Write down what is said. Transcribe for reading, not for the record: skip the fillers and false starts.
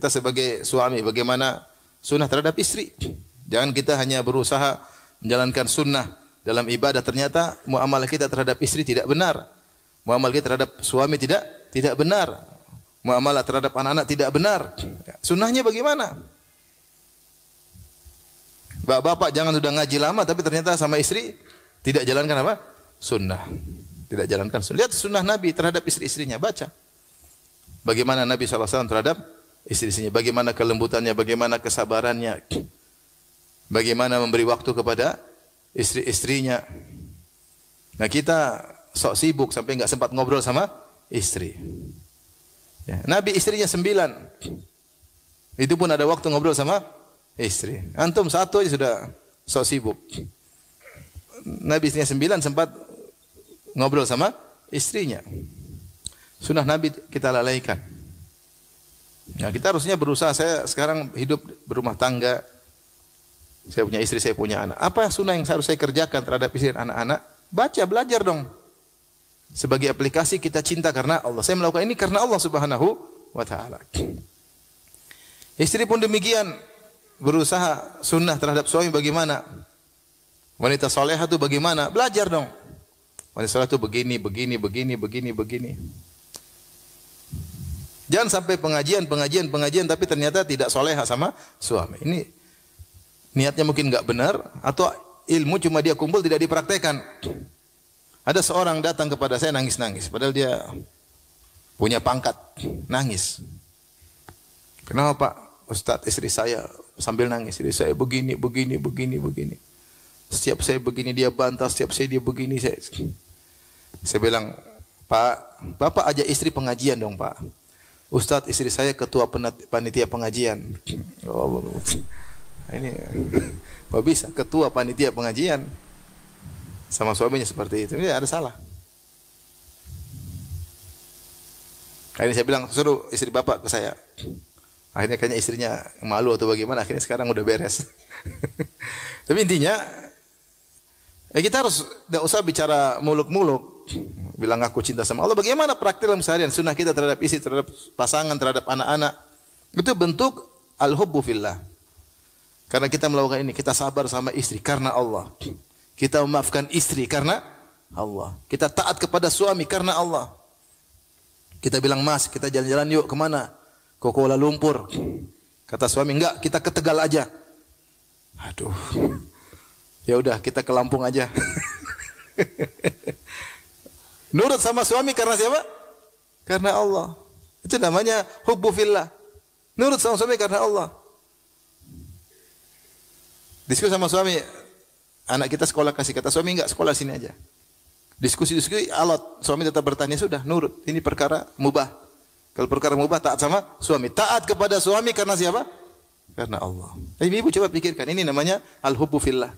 Kita sebagai suami bagaimana sunnah terhadap istri. Jangan kita hanya berusaha menjalankan sunnah dalam ibadah, ternyata muamalah kita terhadap istri tidak benar. Muamalah kita terhadap suami tidak benar. Muamalah terhadap anak-anak tidak benar. Sunnahnya bagaimana? Bapak jangan sudah ngaji lama tapi ternyata sama istri tidak jalankan apa? Sunnah. Tidak jalankan sunnah. Lihat sunnah Nabi terhadap istri-istrinya, baca. Bagaimana Nabi SAW terhadap istri-istrinya, bagaimana kelembutannya, bagaimana kesabarannya, bagaimana memberi waktu kepada istri-istrinya. Nah kita sok sibuk sampai enggak sempat ngobrol sama istri. Ya, Nabi istrinya 9. Itu pun ada waktu ngobrol sama istri. Antum 1 aja sudah sok sibuk. Nabi istrinya 9 sempat ngobrol sama istrinya. Sunnah Nabi kita lalaikan. Nah, kita harusnya berusaha. Saya sekarang hidup berumah tangga. Saya punya istri, saya punya anak. Apa sunnah yang harus saya kerjakan terhadap istri dan anak-anak? Baca, belajar dong. Sebagai aplikasi kita cinta karena Allah. Saya melakukan ini karena Allah Subhanahu wa taala. Istri pun demikian, berusaha sunnah terhadap suami bagaimana? Wanita salehah itu bagaimana? Belajar dong. Wanita salehah itu begini. Jangan sampai pengajian tapi ternyata tidak solehah sama suami. Ini niatnya mungkin enggak benar atau ilmu cuma dia kumpul tidak dipraktekkan. Ada seorang datang kepada saya nangis-nangis padahal dia punya pangkat, nangis. Kenapa Pak? Ustaz, istri saya sambil nangis, istri saya begini. Setiap saya begini dia bantah, setiap saya dia begini. Saya bilang, Pak, Bapak ajak istri pengajian dong Pak. Ustaz, istri saya ketua panitia pengajian. Oh, ini Pak bisa ketua panitia pengajian sama suaminya seperti itu. Ini ada salah. Akhirnya saya bilang, suruh istri Bapak ke saya. Akhirnya kayaknya istrinya malu atau bagaimana, akhirnya sekarang udah beres. Tapi intinya, kita harus tidak usah bicara muluk-muluk. Bilang aku cinta sama Allah. Bagaimana praktik dalam seharian? Sunnah kita terhadap istri, terhadap pasangan, terhadap anak-anak. Itu bentuk al-hubbu fillah. Karena kita melakukan ini, kita sabar sama istri karena Allah. Kita memaafkan istri karena Allah. Kita taat kepada suami karena Allah. Kita bilang, Mas, kita jalan-jalan yuk, kemana? Ke Kuala Lumpur. Kata suami, enggak, kita ke Tegal aja. Aduh. Ya udah, kita ke Lampung aja. Nurut sama suami karena siapa? Karena Allah. Itu namanya hubbu fillah. Nurut sama suami karena Allah. Diskusi sama suami, anak kita sekolah kasih, kata suami enggak, sekolah sini aja. Diskusi alot, suami tetap bertanya, sudah nurut. Ini perkara mubah. Kalau perkara mubah taat sama suami. Taat kepada suami karena siapa? Karena Allah. Tapi ibu coba pikirkan, ini namanya al-hubbu fillah.